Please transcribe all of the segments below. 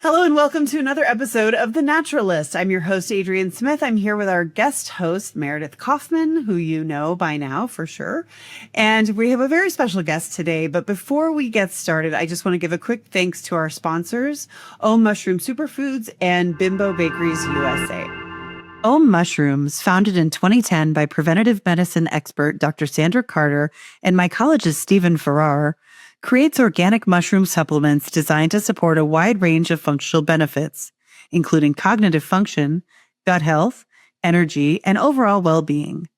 Hello and welcome to another episode of The Naturalist. I'm your host, Adrienne Smith. I'm here with our guest host, Meredith Kaufman, who you know by now for sure. And we have a very special guest today. But before we get started, I just want to give a quick thanks to our sponsors, Om Mushroom Superfoods and Bimbo Bakeries USA. Om Mushrooms, founded in 2010 by preventative medicine expert Dr. Sandra Carter and mycologist Stephen Farrar, creates organic mushroom supplements designed to support a wide range of functional benefits, including cognitive function, gut health, energy, and overall well-being.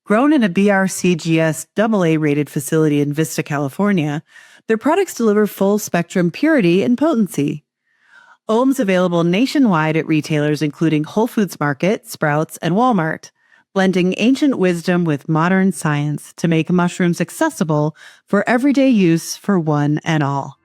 Grown in a BRCGS AA-rated facility in Vista, California, their products deliver full-spectrum purity and potency. Om's available nationwide at retailers including Whole Foods Market, Sprouts, and Walmart, blending ancient wisdom with modern science to make mushrooms accessible for everyday use for one and all.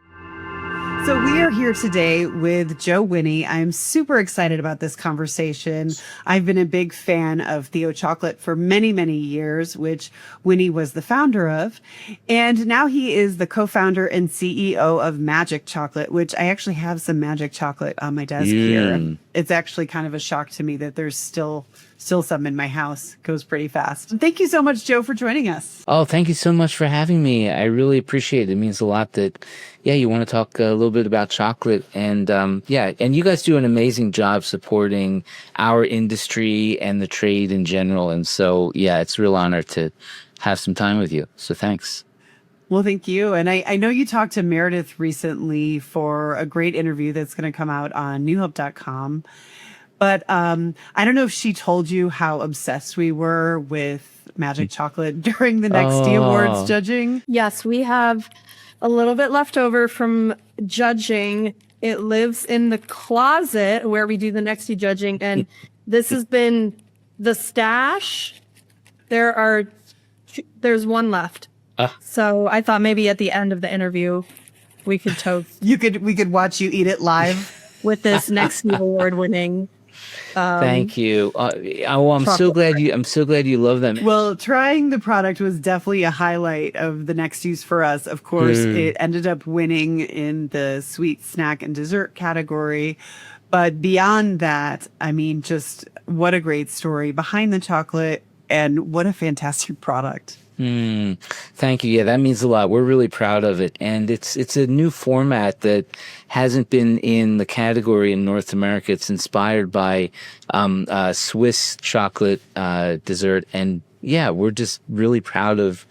So we are here today with Joe Whinney. I'm super excited about this conversation. I've been a big fan of Theo Chocolate for many, many years, which Whinney was the founder of. And now he is the co-founder and CEO of Magic Chocolate, which I actually have some Magic Chocolate on my desk here. It's actually kind of a shock to me that there's still some in my house. Goes pretty fast. Thank you so much, Joe, for joining us. Oh, thank you so much for having me. I really appreciate it. It means a lot that, you want to talk a little bit about chocolate. And, and you guys do an amazing job supporting our industry and the trade in general. And so, it's a real honor to have some time with you. So thanks. Well, thank you. And I know you talked to Meredith recently for a great interview that's going to come out on newhope.com. But I don't know if she told you how obsessed we were with Magic Chocolate during the NEXTY Awards judging. Yes, we have a little bit left over from judging. It lives in the closet where we do the NEXTY judging. And this has been the stash. There's one left. So I thought maybe at the end of the interview, we could toast. We could watch you eat it live with this NEXTY award winning. Thank you. I'm so glad you love them. Well, trying the product was definitely a highlight of the NEXTYs for us. Of course, it ended up winning in the sweet snack and dessert category. But beyond that, I mean, just what a great story behind the chocolate and what a fantastic product. Thank you. Yeah, that means a lot. We're really proud of it. And it's a new format that hasn't been in the category in North America. It's inspired by Swiss chocolate dessert. And we're just really proud of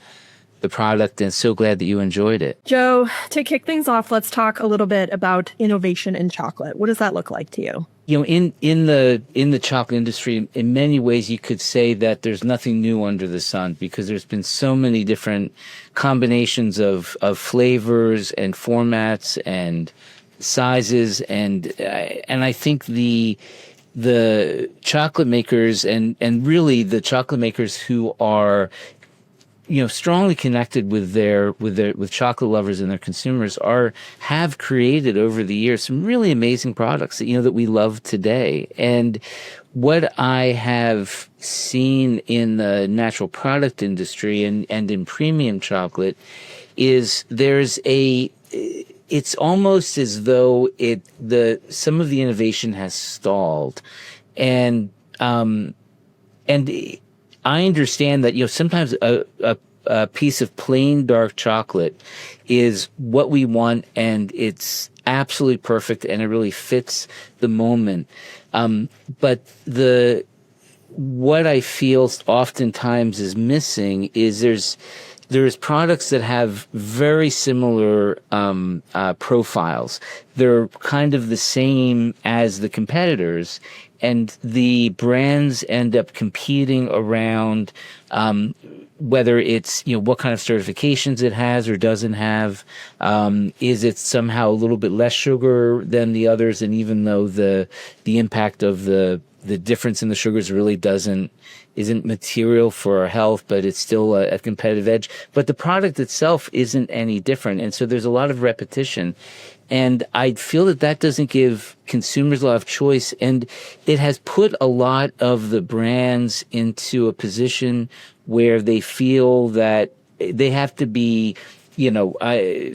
the product and so glad that you enjoyed it. Joe, to kick things off, let's talk a little bit about innovation in chocolate. What does that look like to you? In the chocolate industry, in many ways, you could say that there's nothing new under the sun because there's been so many different combinations of flavors and formats and sizes, and I think the chocolate makers and really the chocolate makers who are strongly connected with chocolate lovers and their consumers have created over the years some really amazing products that we love today. And what I have seen in the natural product industry and in premium chocolate is it's almost as though some of the innovation has stalled. And I understand that, sometimes a piece of plain dark chocolate is what we want and it's absolutely perfect and it really fits the moment. But what I feel oftentimes is missing is there's products that have very similar profiles. They're kind of the same as the competitors, and the brands end up competing around whether it's what kind of certifications it has or doesn't have. Is it somehow a little bit less sugar than the others? And even though the impact of the difference in the sugars really isn't material for our health, but it's still a competitive edge. But the product itself isn't any different. And so there's a lot of repetition. And I feel that doesn't give consumers a lot of choice. And it has put a lot of the brands into a position where they feel that they have to be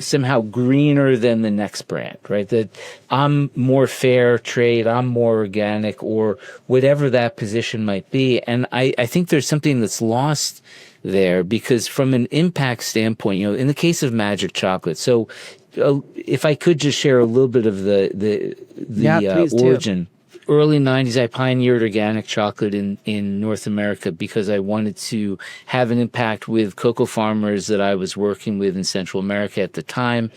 somehow greener than the next brand, right? That I'm more fair trade, I'm more organic, or whatever that position might be. And I think there's something that's lost there, because from an impact standpoint, in the case of Magic Chocolate, so if I could just share a little bit of the please do. origin. Early 90s, I pioneered organic chocolate in North America because I wanted to have an impact with cocoa farmers that I was working with in Central America at the time.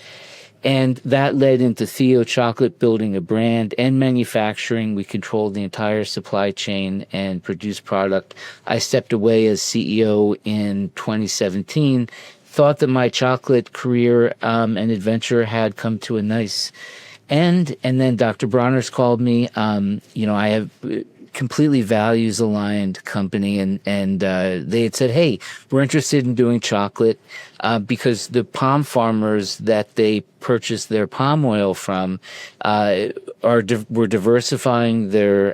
And that led into Theo Chocolate building a brand and manufacturing. We controlled the entire supply chain and produced product. I stepped away as CEO in 2017, thought that my chocolate career and adventure had come to a nice end. And then Dr. Bronner's called me. I have completely values aligned company, and they had said, "Hey, we're interested in doing chocolate because the palm farmers that they purchased their palm oil from were diversifying their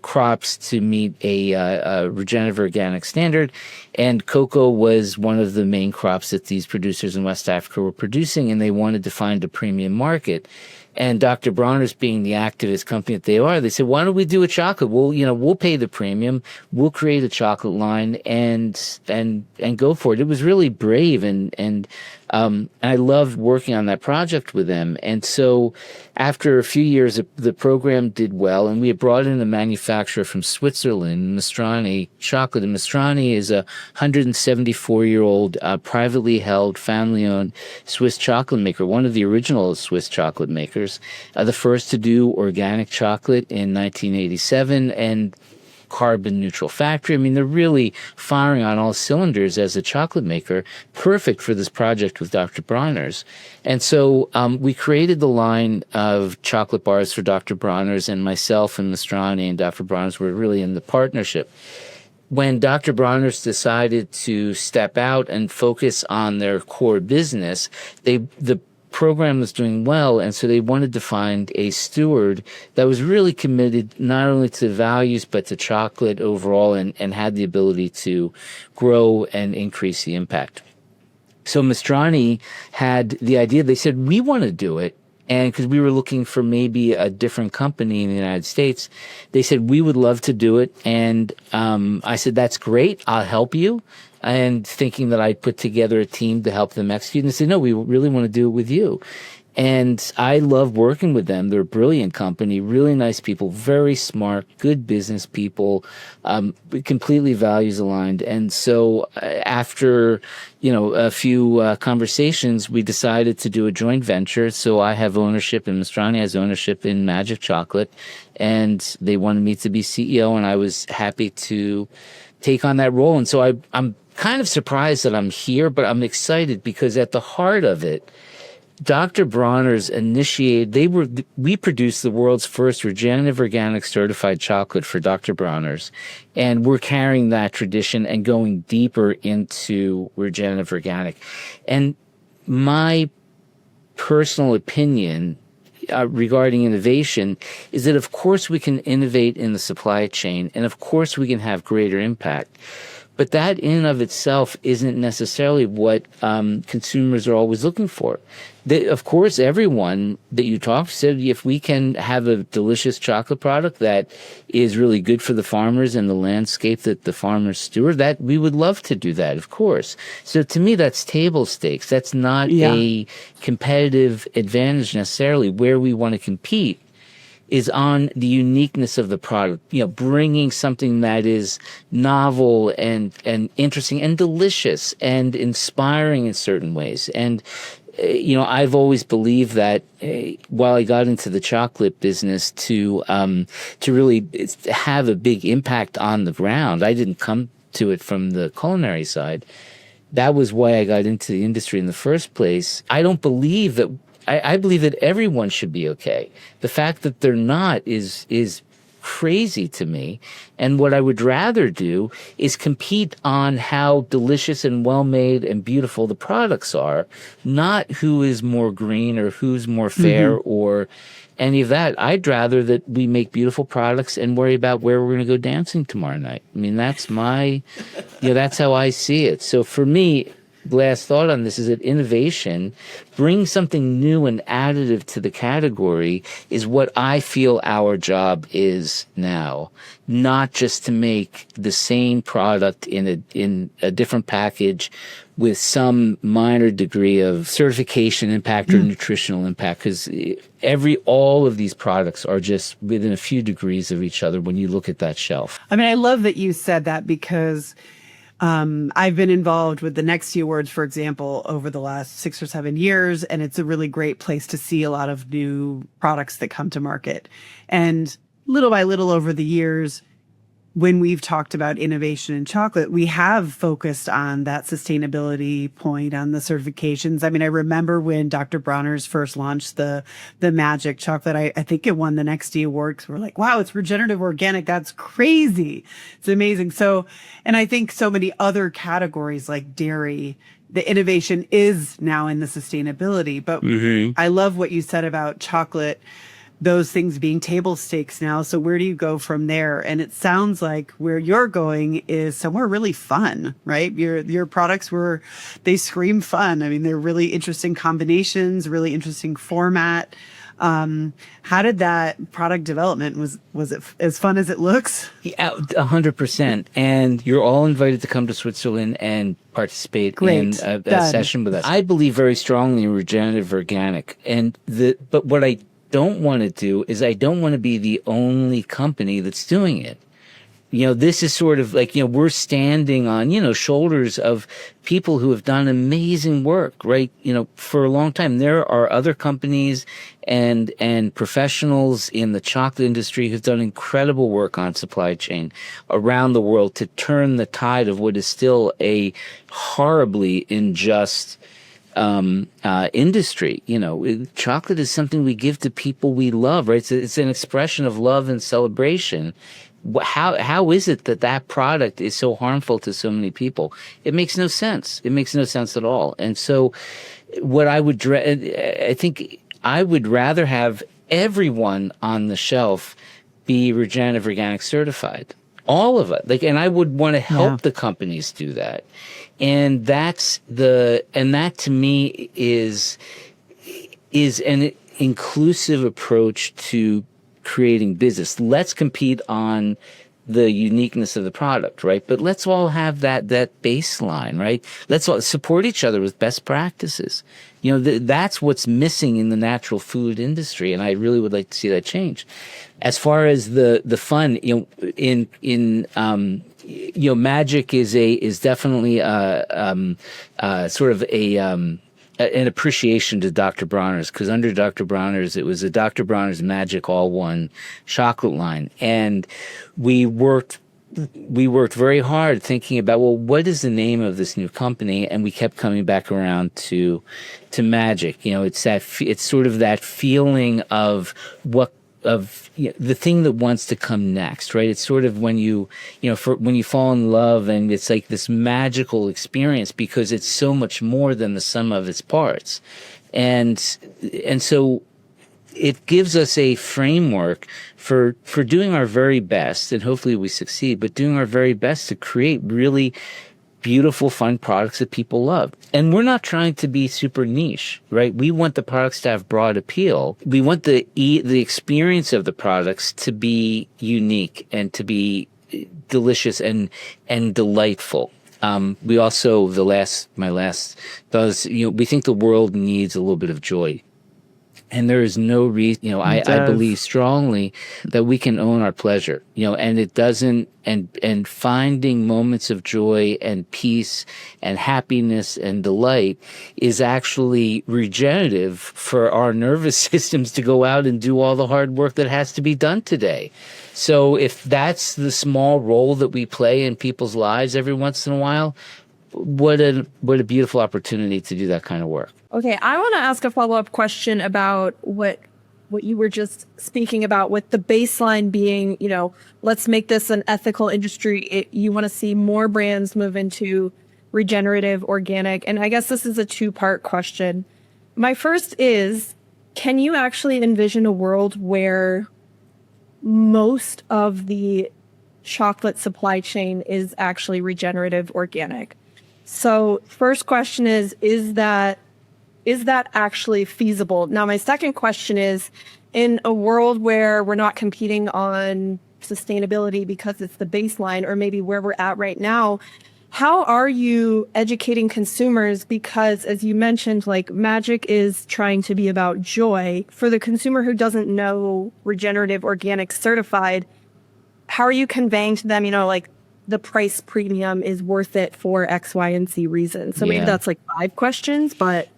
crops to meet a regenerative organic standard, and cocoa was one of the main crops that these producers in West Africa were producing, and they wanted to find a premium market." And Dr. Bronner's, being the activist company that they are, they said, "Why don't we do a chocolate? We'll pay the premium. We'll create a chocolate line and go for it." It was really brave, and I loved working on that project with them. And so after a few years, the program did well, and we had brought in a manufacturer from Switzerland, Mastrani Chocolate. And Mastrani is a 174-year-old privately held, family-owned Swiss chocolate maker, one of the original Swiss chocolate makers, the first to do organic chocolate in 1987, and carbon neutral factory. I mean, they're really firing on all cylinders as a chocolate maker, perfect for this project with Dr. Bronner's. And so we created the line of chocolate bars for Dr. Bronner's, and myself and Mastrani and Dr. Bronner's were really in the partnership. When Dr. Bronner's decided to step out and focus on their core business, the program was doing well, and so they wanted to find a steward that was really committed not only to values but to chocolate overall, and had the ability to grow and increase the impact. So Mastrani had the idea. They said, "We want to do it." And because we were looking for maybe a different company in the United States, they said, "We would love to do it." And I said, "That's great. I'll help you." And thinking that I'd put together a team to help them execute. And they said, "No, we really want to do it with you." And I love working with them. They're a brilliant company, really nice people, very smart, good business people, completely values aligned. And so after, a few conversations, we decided to do a joint venture. So I have ownership, and Mastrani has ownership in Magic Chocolate, and they wanted me to be CEO, and I was happy to take on that role. And so I'm kind of surprised that I'm here, but I'm excited because at the heart of it, Dr. Bronner's initiated, we produced the world's first regenerative organic certified chocolate for Dr. Bronner's. And we're carrying that tradition and going deeper into regenerative organic. And my personal opinion regarding innovation is that, of course, we can innovate in the supply chain, and of course, we can have greater impact. But that in and of itself isn't necessarily what consumers are always looking for. Of course, everyone that you talk to said, if we can have a delicious chocolate product that is really good for the farmers and the landscape that the farmers steward, that we would love to do that, of course. So to me, that's table stakes. That's not a competitive advantage necessarily. Where we want to compete is on the uniqueness of the product, bringing something that is novel and interesting and delicious and inspiring in certain ways. And, I've always believed that while I got into the chocolate business to really have a big impact on the ground, I didn't come to it from the culinary side. That was why I got into the industry in the first place. I believe that everyone should be okay. The fact that they're not is crazy to me. And what I would rather do is compete on how delicious and well-made and beautiful the products are, not who is more green or who's more fair or any of that. I'd rather that we make beautiful products and worry about where we're going to go dancing tomorrow night. I mean, that's that's how I see it. So for me, last thought on this is that innovation, bring something new and additive to the category, is what I feel our job is now. Not just to make the same product in a different package with some minor degree of certification impact or nutritional impact, because all of these products are just within a few degrees of each other when you look at that shelf. I mean, I love that you said that because I've been involved with the NEXTY Awards, for example, over the last 6 or 7 years, and it's a really great place to see a lot of new products that come to market. And little by little over the years, when we've talked about innovation in chocolate, we have focused on that sustainability point, on the certifications. I mean, I remember when Dr. Bronner's first launched the Magic chocolate, I think it won the NEXTY Award, 'cause we're like, wow, it's regenerative organic. That's crazy. It's amazing. So, and I think so many other categories like dairy, the innovation is now in the sustainability. But I love what you said about chocolate, those things being table stakes now. So where do you go from there? And it sounds like where you're going is somewhere really fun, right? Your products they scream fun. I mean, they're really interesting combinations, really interesting format. How did that product development, was it as fun as it looks? Yeah, 100%. And you're all invited to come to Switzerland and participate in a session with us. I believe very strongly in regenerative organic, but what I don't want to do is I don't want to be the only company that's doing it. This is sort of like, we're standing on, shoulders of people who have done amazing work, right? For a long time. There are other companies and professionals in the chocolate industry who've done incredible work on supply chain around the world to turn the tide of what is still a horribly unjust industry. Chocolate is something we give to people we love, right? It's an expression of love and celebration. How is it that product is so harmful to so many people? It makes no sense. It makes no sense at all. And so I think I would rather have everyone on the shelf be regenerative organic certified. All of it. And I would want to help the companies do that. And that to me is an inclusive approach to creating business. Let's compete on the uniqueness of the product, right? But let's all have that baseline, right? Let's all support each other with best practices. That's what's missing in the natural food industry, and I really would like to see that change. As far as the fun, Magic is definitely sort of an appreciation to Dr. Bronner's, because under Dr. Bronner's, it was a Dr. Bronner's Magic All-One chocolate line. And we worked very hard thinking about, well, what is the name of this new company? And we kept coming back around to Magic. It's sort of that feeling of the thing that wants to come next, right? It's sort of when when you fall in love, and it's like this magical experience because it's so much more than the sum of its parts. And so it gives us a framework for doing our very best, and hopefully we succeed, but doing our very best to create really beautiful, fun products that people love. And we're not trying to be super niche, right? We want the products to have broad appeal. We want the experience of the products to be unique and to be delicious and delightful. We also, my last thought is, we think the world needs a little bit of joy. And there is no reason, I believe strongly that we can own our pleasure, and it doesn't, and finding moments of joy and peace and happiness and delight is actually regenerative for our nervous systems to go out and do all the hard work that has to be done today. So if that's the small role that we play in people's lives every once in a while, what a beautiful opportunity to do that kind of work. Okay, I want to ask a follow-up question about what you were just speaking about, with the baseline being, let's make this an ethical industry. You want to see more brands move into regenerative organic. And I guess this is a two-part question. My first is, can you actually envision a world where most of the chocolate supply chain is actually regenerative organic? So first question is that actually feasible? Now, my second question is, in a world where we're not competing on sustainability because it's the baseline, or maybe where we're at right now, how are you educating consumers? Because as you mentioned, like, magic is trying to be about joy. For the consumer who doesn't know Regenerative Organic Certified, how are you conveying to them, like, the price premium is worth it for X, Y, and Z reasons? So maybe that's like 5 questions, but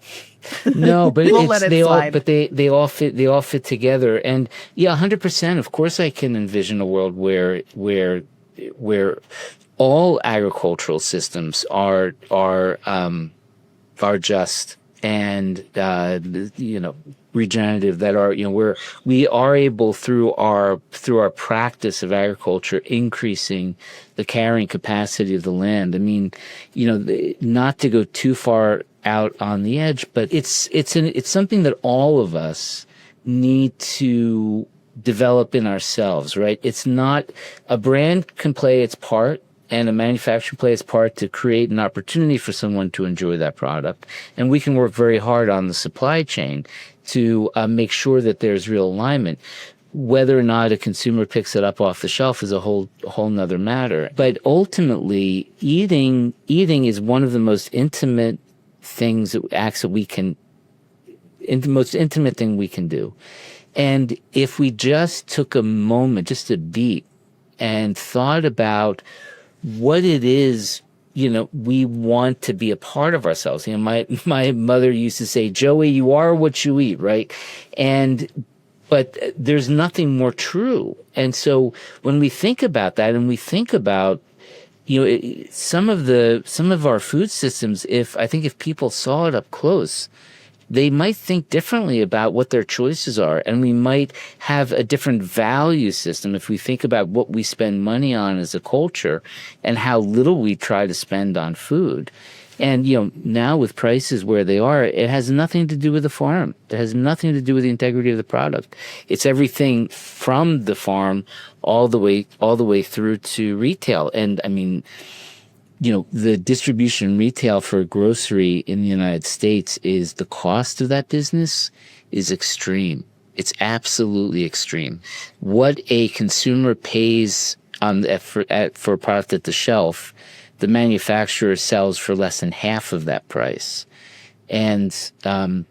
no, but We'll let it slide. they all fit together. And yeah, 100%. Of course, I can envision a world where all agricultural systems are just and regenerative, that are where we are able through our practice of agriculture increasing the carrying capacity of the land. I mean, not to go too far out on the edge, but it's something that all of us need to develop in ourselves, right? It's not, a brand can play its part and a manufacturer play its part to create an opportunity for someone to enjoy that product. And we can work very hard on the supply chain to make sure that there's real alignment. Whether or not a consumer picks it up off the shelf is a whole nother matter. But ultimately, eating is one of the most intimate things, acts that we can, the most intimate thing we can do. And if we just took a moment, just a beat, and thought about what it is, we want to be a part of ourselves. My mother used to say, Joey, you are what you eat, right? But there's nothing more true. And so when we think about that, and we think about, some of our food systems, if people saw it up close, they might think differently about what their choices are. And we might have a different value system if we think about what we spend money on as a culture and how little we try to spend on food. And, now with prices where they are, it has nothing to do with the farm. It has nothing to do with the integrity of the product. It's everything from the farm all the way through to retail. And I mean, the distribution retail for grocery in the United States, is the cost of that business is extreme. It's absolutely extreme. What a consumer pays for a product at the shelf, the manufacturer sells for less than half of that price. And so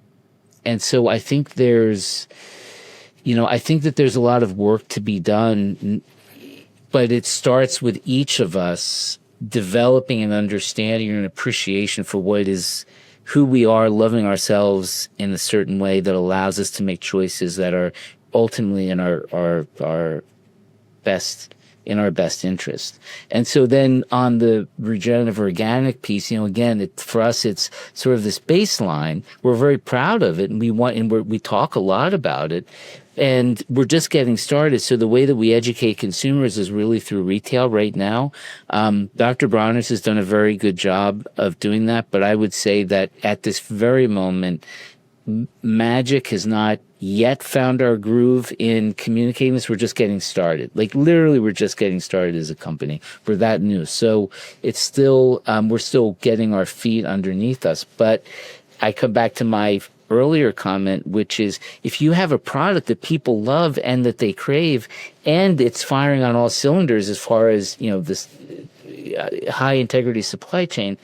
I think there's a lot of work to be done, but it starts with each of us developing an understanding and appreciation for who we are, loving ourselves in a certain way that allows us to make choices that are ultimately in our best interest. And so then on the regenerative organic piece, again, for us, it's sort of this baseline. We're very proud of it, and we talk a lot about it. And we're just getting started. So the way that we educate consumers is really through retail right now. Dr. Bronner has done a very good job of doing that. But I would say that at this very moment, magic has not yet found our groove in communicating this. We're just getting started. Like, literally, we're just getting started as a company. We're that new. So it's still, we're still getting our feet underneath us. But I come back to my earlier comment, which is, if you have a product that people love and that they crave, and it's firing on all cylinders as far as, this high integrity supply chain,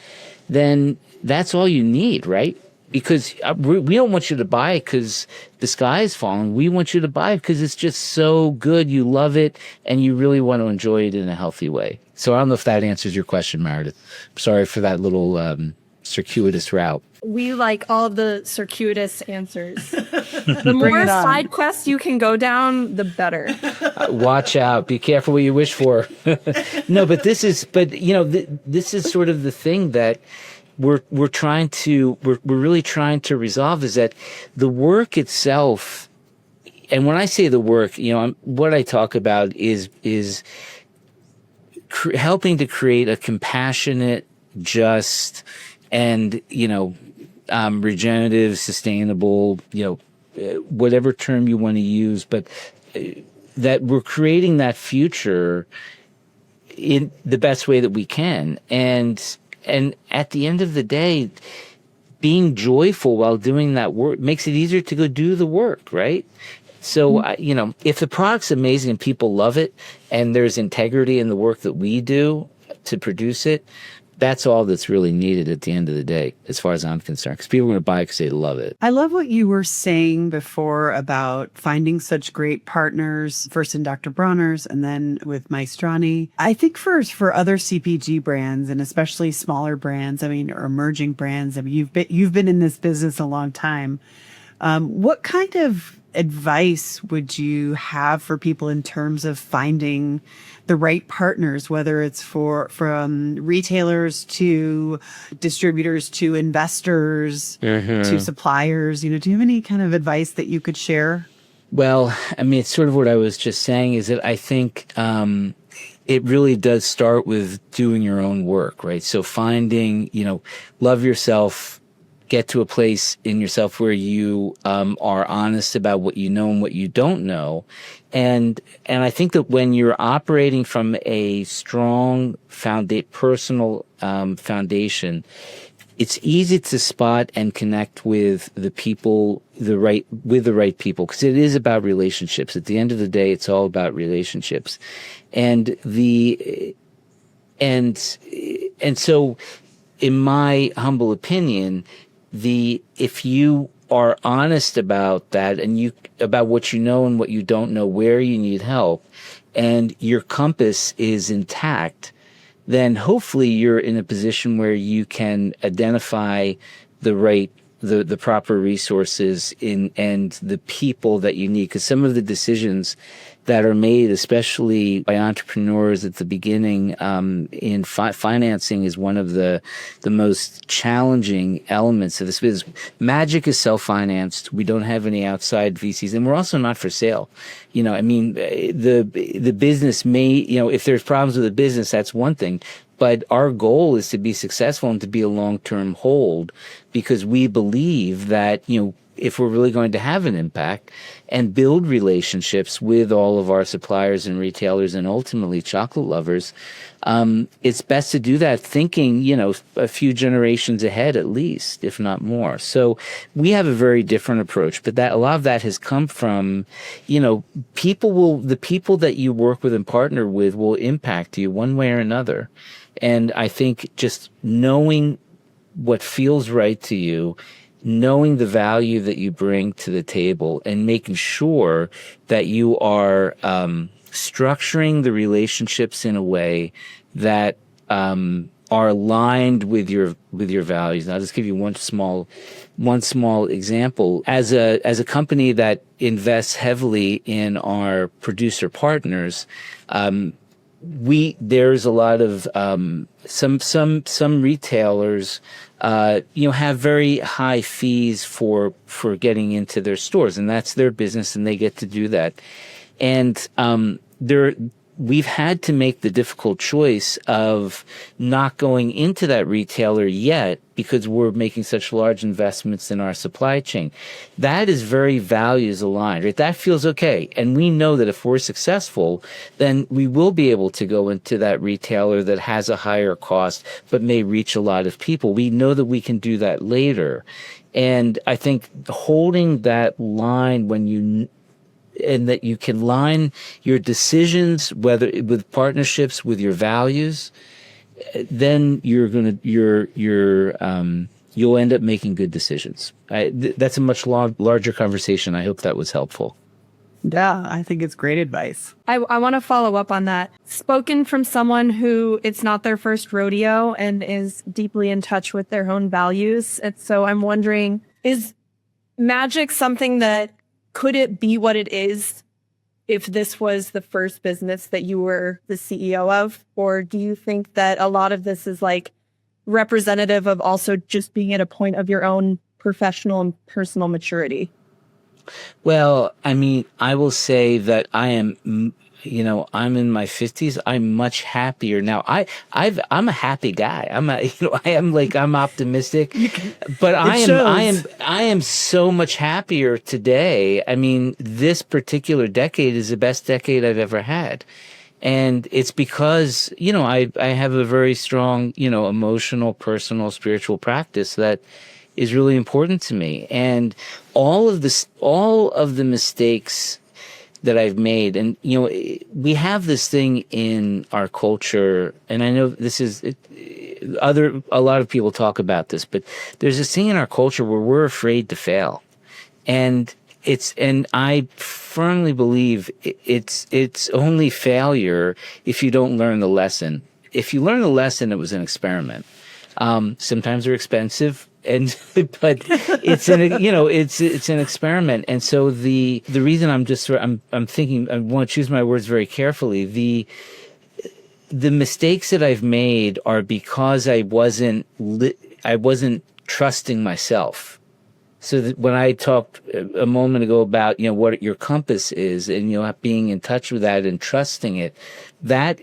then that's all you need, right? Because we don't want you to buy it because the sky is falling. We want you to buy it because it's just so good. You love it, and you really want to enjoy it in a healthy way. So I don't know if that answers your question, Meredith. Sorry for that little circuitous route. We like all the circuitous answers. The more side quests you can go down, the better. Watch out. Be careful what you wish for. No, but this is sort of the thing that we're really trying to resolve, is that the work itself. And when I say the work, what I talk about is helping to create a compassionate, just, and regenerative, sustainable, whatever term you want to use, but that we're creating that future in the best way that we can. And and at the end of the day, being joyful while doing that work makes it easier to go do the work, right? So, if the product's amazing and people love it and there's integrity in the work that we do to produce it, that's all that's really needed at the end of the day, as far as I'm concerned, because people are going to buy it because they love it. I love what you were saying before about finding such great partners, first in Dr. Bronner's and then with Maestrani. I think for other CPG brands, and especially smaller brands, or emerging brands, you've been in this business a long time. What kind of advice would you have for people in terms of finding the right partners, whether it's from retailers to distributors to investors to suppliers? Do you have any kind of advice that you could share? Well, it's sort of what I was just saying, is that I think it really does start with doing your own work, right? So finding, love yourself, get to a place in yourself where you are honest about what you know and what you don't know. And I think that when you're operating from a strong personal foundation, it's easy to spot and connect with the people, the right people, because it is about relationships. At the end of the day, it's all about relationships. And so in my humble opinion, if you are honest about that and about what you know and what you don't know, where you need help, and your compass is intact, then hopefully you're in a position where you can identify the proper resources and the people that you need. Because some of the decisions that are made, especially by entrepreneurs at the beginning, in financing is one of the most challenging elements of this business. Magic is self-financed. We don't have any outside VCs, and we're also not for sale. The business may, if there's problems with the business, that's one thing. But our goal is to be successful and to be a long-term hold, because we believe that, if we're really going to have an impact and build relationships with all of our suppliers and retailers and ultimately chocolate lovers, it's best to do that thinking, a few generations ahead at least, if not more. So we have a very different approach, but a lot of that has come from, the people that you work with and partner with will impact you one way or another. And I think just knowing what feels right to you, knowing the value that you bring to the table, and making sure that you are structuring the relationships in a way that are aligned with your values. And I'll just give you one small example. As a company that invests heavily in our producer partners, there's a lot of some retailers have very high fees for getting into their stores, and that's their business, and they get to do that. And we've had to make the difficult choice of not going into that retailer yet because we're making such large investments in our supply chain. That is very values aligned, right? That feels okay. And we know that if we're successful, then we will be able to go into that retailer that has a higher cost, but may reach a lot of people. We know that we can do that later. And I think holding that line and that you can line your decisions, whether with partnerships, with your values, then you'll end up making good decisions. That's a much larger conversation. I hope that was helpful. Yeah, I think it's great advice. I want to follow up on that. Spoken from someone who it's not their first rodeo and is deeply in touch with their own values. And so I'm wondering, is magic something that could it be what it is if this was the first business that you were the CEO of? Or do you think that a lot of this is like representative of also just being at a point of your own professional and personal maturity? Well, I will say that I am, I'm in my 50s. I'm much happier now. I'm a happy guy. I'm optimistic, but I am so much happier today. This particular decade is the best decade I've ever had. And it's because, I have a very strong, emotional, personal, spiritual practice that is really important to me. And all of the mistakes that I've made, and we have this thing in our culture, and I know this is a lot of people talk about this, but there's this thing in our culture where we're afraid to fail. And I firmly believe it's only failure if you don't learn the lesson. If you learn the lesson, it was an experiment. Sometimes they're expensive, but it's an experiment. And so the reason I'm thinking, I want to choose my words very carefully. The mistakes that I've made are because I wasn't trusting myself. So that when I talked a moment ago about, what your compass is, and, being in touch with that and trusting it, that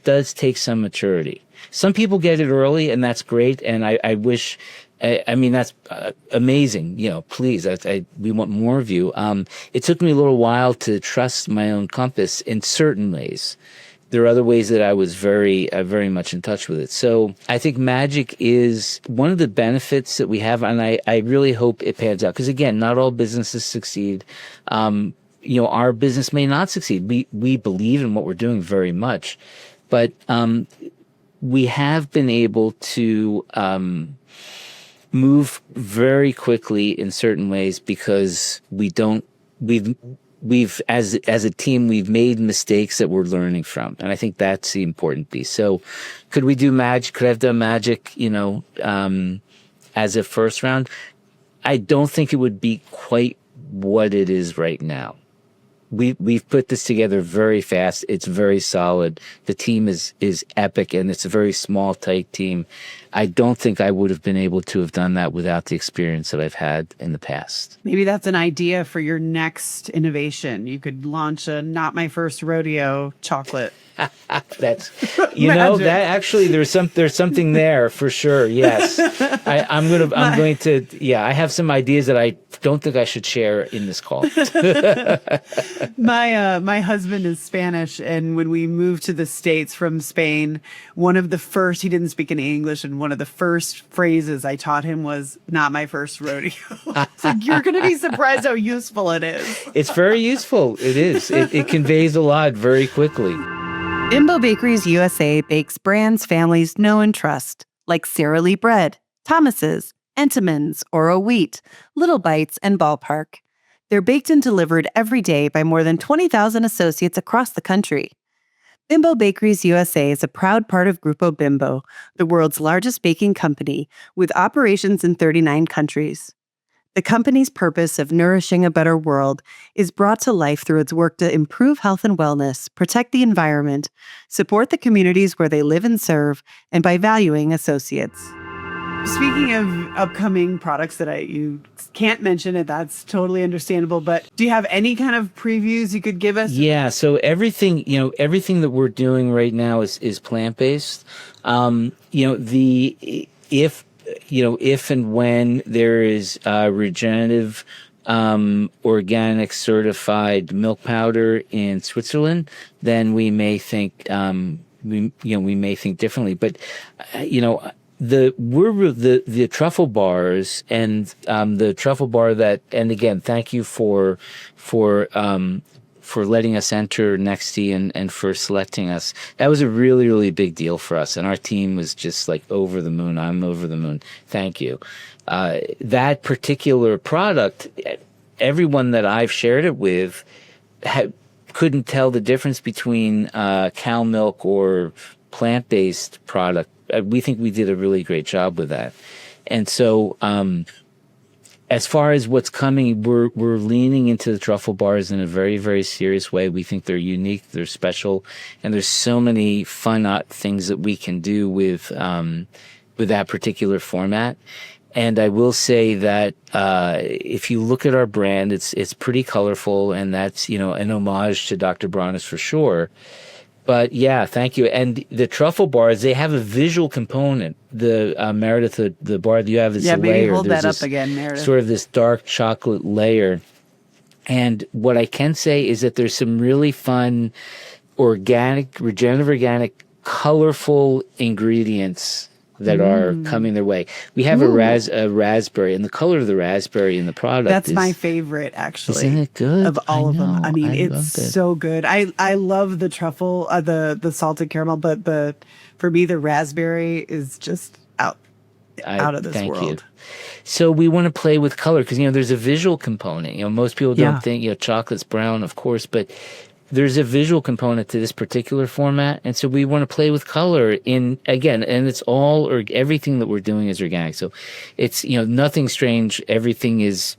does take some maturity. Some people get it early, and that's great. And I wish, that's amazing. Please, we want more of you. It took me a little while to trust my own compass in certain ways. There are other ways that I was very much in touch with it. So I think magic is one of the benefits that we have, and I really hope it pans out. Because again, not all businesses succeed. Our business may not succeed. We believe in what we're doing very much, but we have been able to move very quickly in certain ways because we've as a team, we've made mistakes that we're learning from. And I think that's the important piece. So could we do magic? Could I have done magic, as a first round? I don't think it would be quite what it is right now. We've put this together very fast. It's very solid. The team is epic, and it's a very small, tight team. I don't think I would have been able to have done that without the experience that I've had in the past. Maybe that's an idea for your next innovation. You could launch a Not My First Rodeo chocolate. That's, that actually there's something there for sure. Yes. I have some ideas that I don't think I should share in this call. My husband is Spanish, and when we moved to the States from Spain, he didn't speak any English, and one of the first phrases I taught him was "Not my first rodeo." It's like, you're going to be surprised how useful it is. It's very useful. It is. It conveys a lot very quickly. Bimbo Bakeries USA bakes brands families know and trust, like Sara Lee Bread, Thomas's, Entenmann's, Oro Wheat, Little Bites, and Ballpark. They're baked and delivered every day by more than 20,000 associates across the country. Bimbo Bakeries USA is a proud part of Grupo Bimbo, the world's largest baking company, with operations in 39 countries. The company's purpose of nourishing a better world is brought to life through its work to improve health and wellness, protect the environment, support the communities where they live and serve, and by valuing associates. Speaking of upcoming products that you can't mention it, that's totally understandable, but do you have any kind of previews you could give us? Yeah, so everything that we're doing right now is plant-based. If and when there is regenerative organic certified milk powder in Switzerland, then we may think differently. But the truffle bars and the truffle bar and again, thank you for letting us enter NEXTY and for selecting us. That was a really, really big deal for us. And our team was just like over the moon. I'm over the moon. Thank you. That particular product, everyone that I've shared it with couldn't tell the difference between cow milk or plant-based product. We think we did a really great job with that. And so, as far as what's coming, we're leaning into the truffle bars in a very, very serious way. We think they're unique, they're special, and there's so many fun things that we can do with that particular format. And I will say that if you look at our brand, it's pretty colorful, and that's an homage to Dr. Bronner's for sure. But yeah, thank you. And the truffle bars, they have a visual component. The Meredith, the bar that you have is a layer. Yeah, maybe hold that up again, Meredith. Sort of this dark chocolate layer. And what I can say is that there's some really fun regenerative organic, colorful ingredients that are coming their way. We have a raspberry, and the color of the raspberry in the product That's is my favorite, actually. Isn't it good? Of all of them. I mean, I it's loved it. so good. I love the truffle, the salted caramel, but for me, the raspberry is just out of this Thank world. you. So we want to play with color because, there's a visual component. Most people don't think, chocolate's brown, of course, but there's a visual component to this particular format. And so we want to play with color and it's all, or everything that we're doing is organic. So it's, nothing strange. Everything is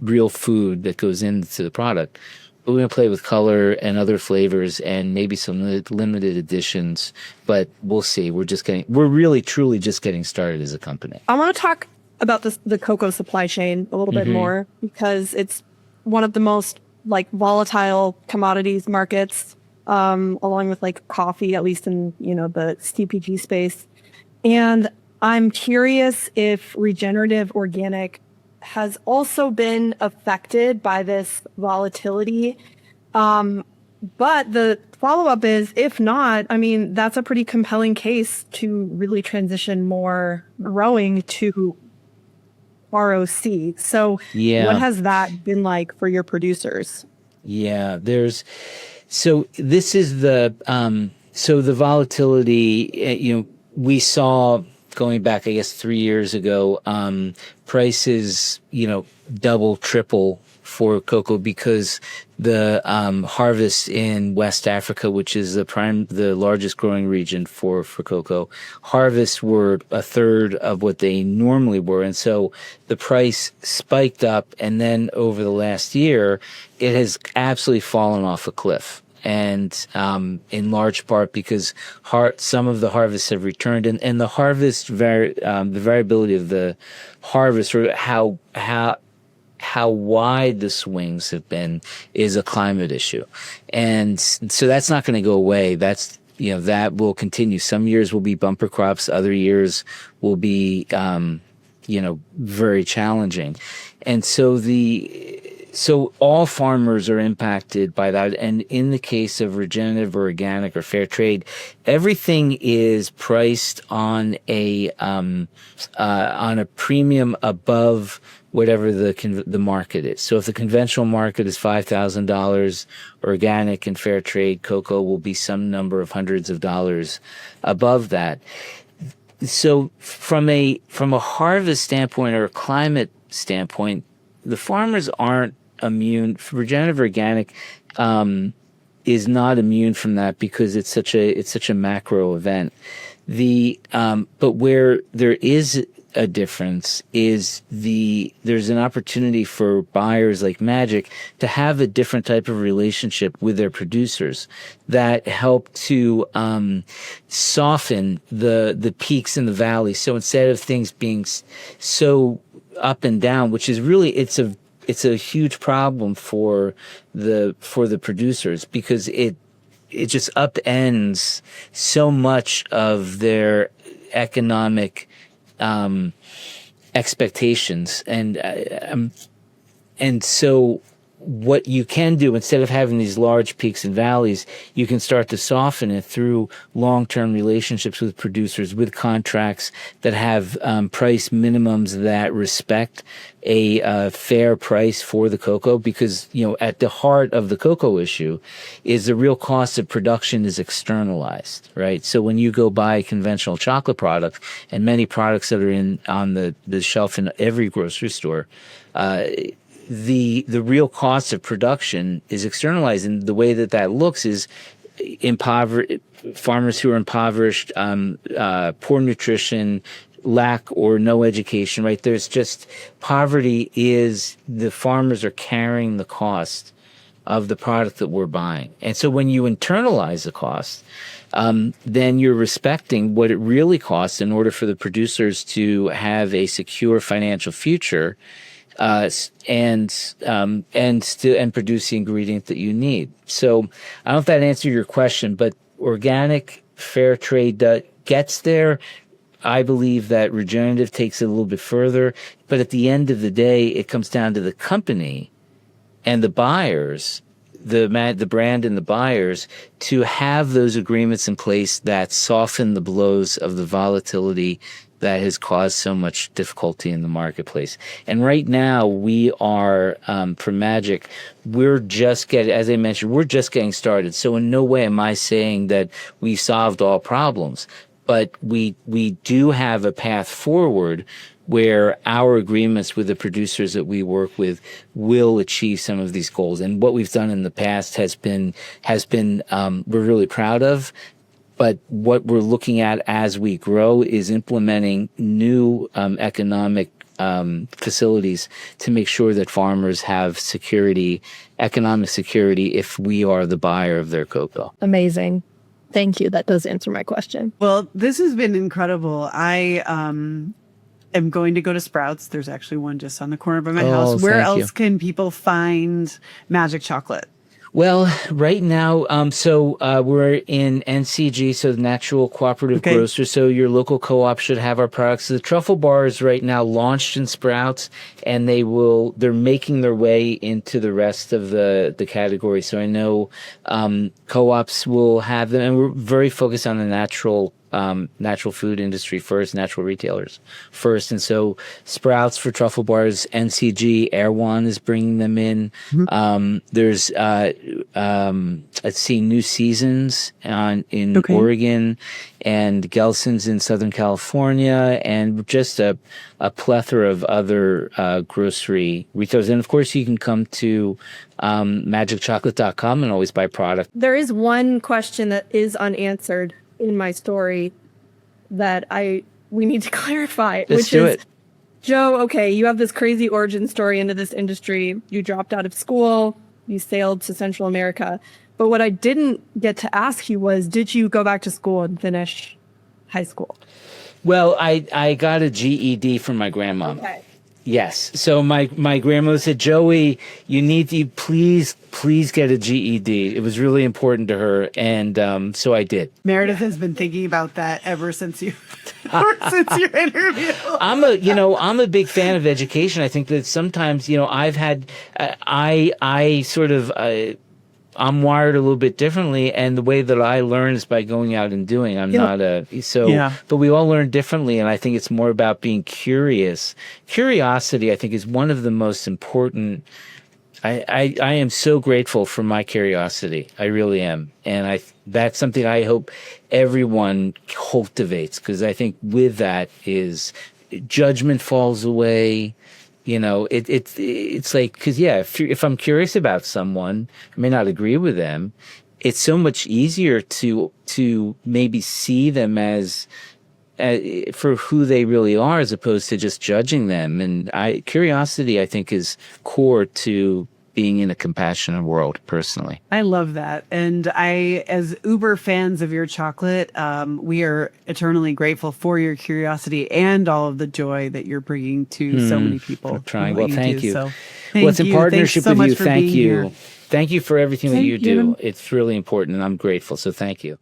real food that goes into the product. But we're going to play with color and other flavors and maybe some limited editions, but we'll see. We're really, truly just getting started as a company. I want to talk about the cocoa supply chain a little bit more because it's one of the most volatile commodities markets, along with coffee, at least in, the CPG space. And I'm curious if regenerative organic has also been affected by this volatility. But the follow-up is, if not, I mean, that's a pretty compelling case to really transition more growing to ROC. So what has that been like for your producers? Yeah, so this is the volatility, we saw going back, I guess, 3 years ago, prices, double, triple for cocoa because the harvest in West Africa, which is the largest growing region for cocoa, harvests were a third of what they normally were. And so the price spiked up. And then over the last year, it has absolutely fallen off a cliff. And in large part because some of the harvests have returned, and the harvest the variability of the harvest, or how wide the swings have been, is a climate issue, and so that's not going to go away. That's that will continue. Some years will be bumper crops, other years will be very challenging, and so all farmers are impacted by that. And in the case of regenerative or organic or fair trade, everything is priced on a premium above whatever the market is. So if the conventional market is $5,000, organic and fair trade cocoa will be some number of hundreds of dollars above that. So from a harvest standpoint or a climate standpoint, the farmers aren't immune. Regenerative organic is not immune from that because it's such a macro event. But where there is a difference is there's an opportunity for buyers like Magic to have a different type of relationship with their producers that help to soften the peaks and the valleys. So instead of things being so up and down, which is really it's a huge problem for the producers because it just upends so much of their economic expectations, and so what you can do, instead of having these large peaks and valleys, you can start to soften it through long-term relationships with producers, with contracts that have price minimums that respect a fair price for the cocoa. Because at the heart of the cocoa issue is the real cost of production is externalized, right? So when you go buy a conventional chocolate product, and many products that are on the shelf in every grocery store, the real cost of production is externalized, and the way that looks is farmers who are impoverished, poor nutrition, lack or no education, right? There's just poverty is the farmers are carrying the cost of the product that we're buying. And so when you internalize the cost, then you're respecting what it really costs in order for the producers to have a secure financial future, and produce the ingredient that you need. So I don't know if that answered your question, but organic fair trade gets there. I believe that regenerative takes it a little bit further, but at the end of the day, it comes down to the company and the buyers the brand and the buyers to have those agreements in place that soften the blows of the volatility that has caused so much difficulty in the marketplace. And right now we are, for Magic, as I mentioned, we're just getting started. So in no way am I saying that we solved all problems, but we do have a path forward where our agreements with the producers that we work with will achieve some of these goals. And what we've done in the past has been we're really proud of. But what we're looking at as we grow is implementing new economic facilities to make sure that farmers have security, economic security, if we are the buyer of their cocoa. Amazing. Thank you. That does answer my question. Well, this has been incredible. I am going to go to Sprouts. There's actually one just on the corner by my house. Where else can people find Magic Chocolate? Well, right now, we're in NCG, so the Natural Cooperative Grocer. So your local co-op should have our products. The truffle bars right now launched in Sprouts, and they're making their way into the rest of the category. So I know co-ops will have them, and we're very focused on the natural food industry first, natural retailers first. And so Sprouts for truffle bars, NCG, Erewhon is bringing them in. There's, let's see, New Seasons in Oregon, and Gelson's in Southern California, and just a plethora of other grocery retailers. And of course, you can come to magicchocolate.com and always buy product. There is one question that is unanswered in my story that we need to clarify. Let's do it. Joe, okay, you have this crazy origin story into this industry. You dropped out of school, you sailed to Central America. But what I didn't get to ask you was, did you go back to school and finish high school? Well, I got a GED from my grandma. Okay. Yes. So my grandmother said, Joey, you need to please get a GED. It was really important to her. And so I did. Meredith has been thinking about that ever since since your interview. I'm a big fan of education. I think that sometimes, I've had, I'm wired a little bit differently, and the way that I learn is by going out and doing. But we all learn differently, and I think it's more about being curious. Curiosity, I think, is one of the most important. I am so grateful for my curiosity. I really am, and that's something I hope everyone cultivates, because I think with that is judgment falls away. It's like, because if I'm curious about someone, I may not agree with them. It's so much easier to maybe see them as for who they really are, as opposed to just judging them. And curiosity, I think, is core to being in a compassionate world, personally. I love that. And as uber fans of your chocolate, we are eternally grateful for your curiosity and all of the joy that you're bringing to so many people. I'm trying. Well, thank you. So, It's in partnership with you. Thank you. Here. Thank you for everything that you do. you. It's really important, and I'm grateful. So thank you.